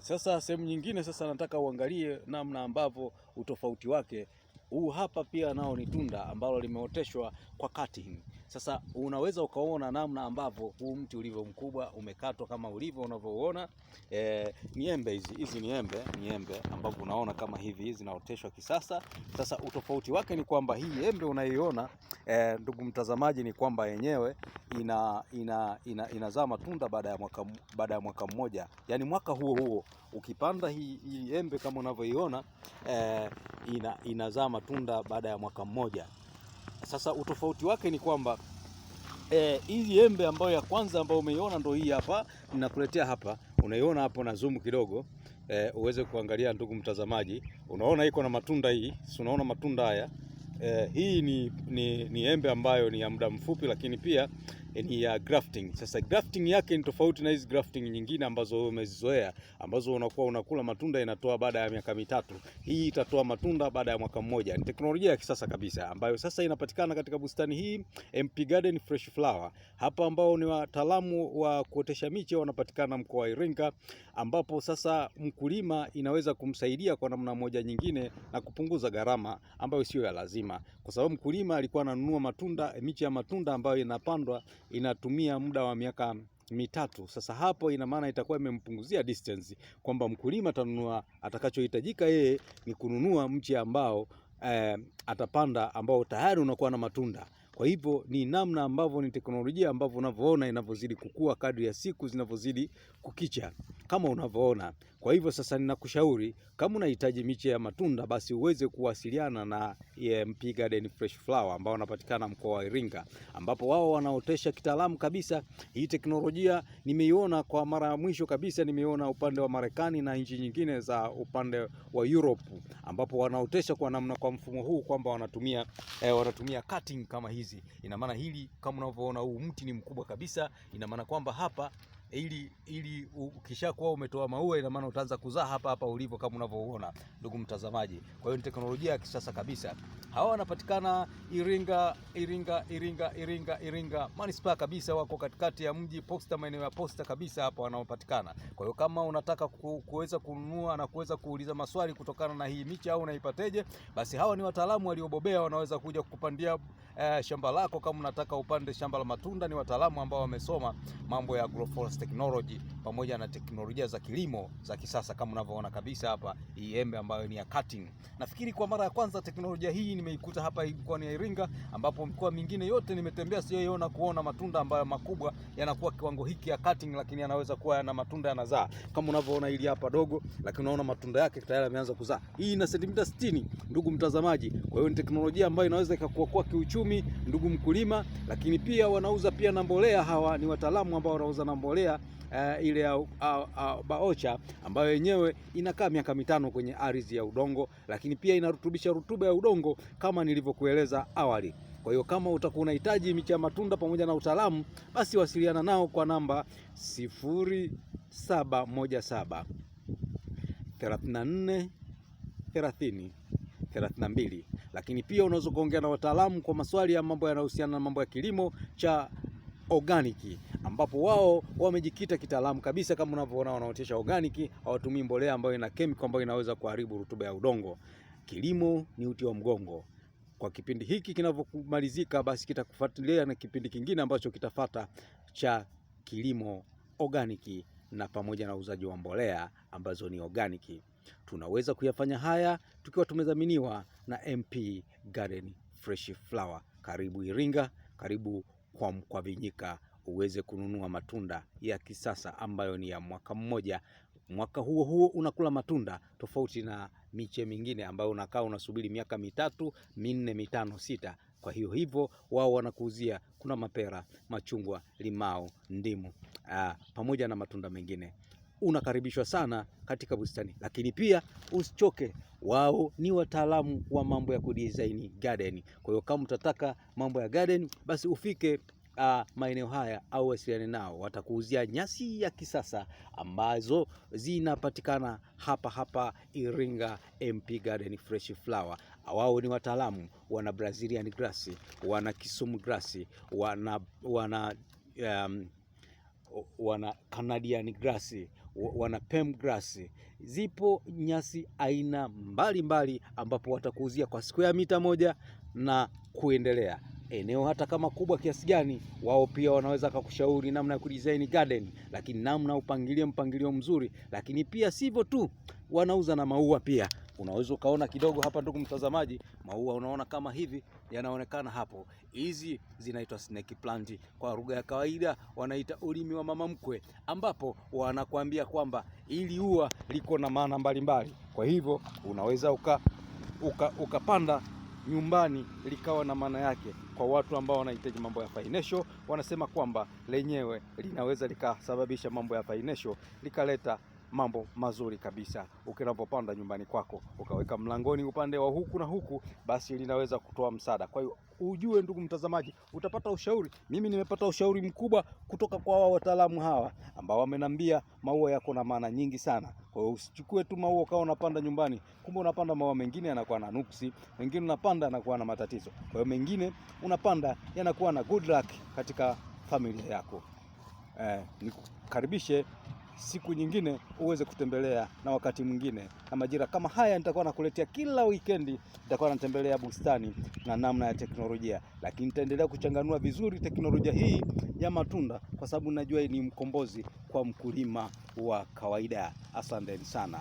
Sasa sehemu nyingine sasa nataka uangalie namna ambavyo utofauti wake. Huu hapa pia nao ni tunda ambalo limeoteshwa kwa cutting. Sasa unaweza ukaona namna ambavyo huu mti ulivyo mkubwa, umekatwa kama ulivyo unavyoona. Ni embe hizi ni embe ambapo unaona kama hivi zinaoteshwa kisasa. Sasa utofauti wake ni kwamba hii embe unaiona, ndugu mtazamaji, ni kwamba yenyewe inazaa matunda baada ya mwaka mmoja, yani mwaka huo ukipanda hii embe kama unavyoiona, inazaa matunda baada ya mwaka mmoja. Sasa utofauti wake ni kwamba hii embe ambayo ya kwanza ambayo umeiona ndio hii hapa, ninakuletea hapa, unaiona hapo na zoom kidogo uweze kuangalia ndugu mtazamaji. Unaona iko na matunda hii, si unaona matunda haya? Hii ni embe ambayo ni ya muda mfupi, lakini pia ni ya grafting. Sasa grafting yake ni tofauti na hizi grafting nyingine ambazo umezizoea, ambazo unakuwa unakula matunda inatoa baada ya miaka mitatu. Hii itatoa matunda baada ya mwaka mmoja. Ni teknolojia ya kisasa kabisa ambayo sasa inapatikana katika bustani hii MP Garden Fresh Flower. Hapa ambao ni wataalamu wa kuotesha miche wanapatikana mkoa wa Iringa, ambapo sasa mkulima inaweza kumsaidia kwa namna moja nyingine na kupunguza gharama ambayo sio ya lazima, kwa sababu mkulima alikuwa ananunua matunda, miche ya matunda ambayo inapandwa inatumia muda wa miaka mitatu. Sasa hapo ina maana itakuwa imempunguzia distance, kwamba mkulima atanunua, atakachohitajika yeye ni kununua mche ambao atapanda ambao tayari unakuwa na matunda. Kwa hivyo ni namna ambavyo ni teknolojia ambavyo unavyoona inavyozidi kukua kadri ya siku zinavyozidi kukicha kama unavyoona. Kwa hivyo sasa ninakushauri kama unahitaji miche ya matunda, basi uweze kuwasiliana na MP Garden Fresh Flower ambao wanapatikana mkoa wa Iringa, ambapo wao wanaotesha kitaalamu kabisa. Hii teknolojia nimeiona kwa mara ya mwisho kabisa, nimeiona upande wa Marekani na nchi nyingine za upande wa Europe, ambapo wanaotesha kwa mfumo huu kwamba wanatumia cutting kama hizi. Ina maana hili kama unavyoona huu mti ni mkubwa kabisa, ina maana kwamba hapa ili ukishakuwa umetoa maua, ina maana utaanza kuzaa hapa ulivyo kama unavyoona ndugu mtazamaji. Kwa hiyo ni teknolojia ya kisasa kabisa. Hawa wanapatikana Iringa manispaa kabisa, wako katikati ya mji, posta, maeneo ya posta kabisa hapa wanaopatikana. Kwa hiyo kama unataka kuweza kununua na kuweza kuuliza maswali kutokana na hii miche au unaipateje, basi hawa ni wataalamu waliobobea, wanaweza kuja kukupandia shamba lako. Kama unataka upande shamba la matunda, ni wataalamu ambao wamesoma mambo ya agroforest technology pamoja na teknolojia za kilimo za kisasa, kama unavyoona kabisa hapa hii embe ambayo ni ya cutting. Nafikiri kwa mara ya kwanza teknolojia hii nimeikuta hapa mkoani ya Iringa, ambapo mkoa mingine yote nimetembea sijaona kuona matunda ambayo makubwa yanakuwa kiwango hiki ya cutting, lakini yanaweza kuwa yana matunda yanazaa. Kama unavyoona hili hapa dogo, lakini unaona matunda yake tayari yameanza kuzaa. Hii ina sentimita 60 ndugu mtazamaji. Kwa hiyo ni teknolojia ambayo inaweza ikakuokoa kiuchumi ndugu mkulima, lakini pia wanauza pia na mbolea. Hawa ni wataalamu ambao wanauza na mbolea ile ya baocha ambayo yenyewe inakaa miaka mitano kwenye ardhi ya udongo, lakini pia inarutubisha rutuba ya udongo kama nilivyokueleza awali. Kwa hiyo kama utakuwa unahitaji miche ya matunda pamoja na utaalamu, basi wasiliana nao kwa namba 0717 34 30 32. Lakini pia unaweza kuongea na wataalamu kwa maswali ya mambo yanayohusiana na mambo ya kilimo cha organic, ambapo wao wamejikita kitaalamu kabisa. Kama unavyoona wanaotesha organic, hawatumii mbolea ambayo ina chemical ambayo inaweza kuharibu rutuba ya udongo. Kilimo ni uti wa mgongo. Kwa kipindi hiki kinavyokumalizika, basi kitakufuatilia na kipindi kingine ambacho kitafata cha kilimo organic na pamoja na uzaji wa mbolea ambazo ni organic. Tunaweza kuyafanya haya tukiwa tumedhaminiwa na MP Garden Fresh Flower. Karibu Iringa, karibu kwa Mkwavinyika uweze kununua matunda ya kisasa ambayo ni ya mwaka mmoja. Mwaka huo unakula matunda, tofauti na miche mingine ambayo unakaa unasubiri miaka mitatu, minne, mitano, sita. Kwa hivyo wao wanakuuzia, kuna mapera, machungwa, limao, ndimu pamoja na matunda mengine. Unakaribishwa sana katika bustani, lakini pia usichoke, wao ni wataalamu wa mambo ya kudesign garden. Kwa hiyo kama utataka mambo ya garden, basi ufike maeneo haya au wasiliane nao, watakuuzia nyasi ya kisasa ambazo zinapatikana hapa Iringa MP Garden Fresh Flower. Wao ni wataalamu, wana Brazilian grass, wana Kisumu grass, wana wana Canadian grass, wana Pem grass. Zipo nyasi aina mbalimbali ambapo watakuuzia kwa square mita moja na kuendelea. Eneo hata kama kubwa kiasi gani, wao pia wanaweza kukushauri namna ya kudesign garden, lakini namna mpangilio mzuri. Lakini pia sivyo tu, wanauza na maua pia. Unaweza ukaona kidogo hapa, ndugu mtazamaji, maua unaona kama hivi yanaonekana hapo. Hizi zinaitwa snake plant, kwa lugha ya kawaida wanaita ulimi wa mama mkwe, ambapo wanakuambia kwamba ili ua liko na maana mbalimbali. Kwa hivyo unaweza ukapanda nyumbani likawa na maana yake. Kwa watu ambao wanahitaji mambo ya financial, wanasema kwamba lenyewe linaweza likasababisha mambo ya financial, likaleta mambo mazuri kabisa. Ukinapopanda nyumbani kwako ukaweka mlangoni upande wa huku na huku, basi linaweza kutoa msaada. Kwa hiyo ujue, ndugu mtazamaji, utapata ushauri. Mimi nimepata ushauri mkubwa kutoka kwa wataalamu hawa ambao wamenambia maua yako na maana nyingi sana. Kwa hiyo usichukue tu maua ukawa unapanda nyumbani, kumbe unapanda maua mengine yanakuwa na nuksi, mengine unapanda yanakuwa na matatizo. Kwa hiyo mengine unapanda yanakuwa na good luck katika familia yako. Nikukaribishe siku nyingine uweze kutembelea, na wakati mwingine na majira kama haya nitakuwa nakuletea kila weekendi, nitakuwa natembelea bustani na namna ya teknolojia, lakini nitaendelea kuchanganua vizuri teknolojia hii ya matunda, kwa sababu najua ni mkombozi kwa mkulima wa kawaida. Asanteni sana.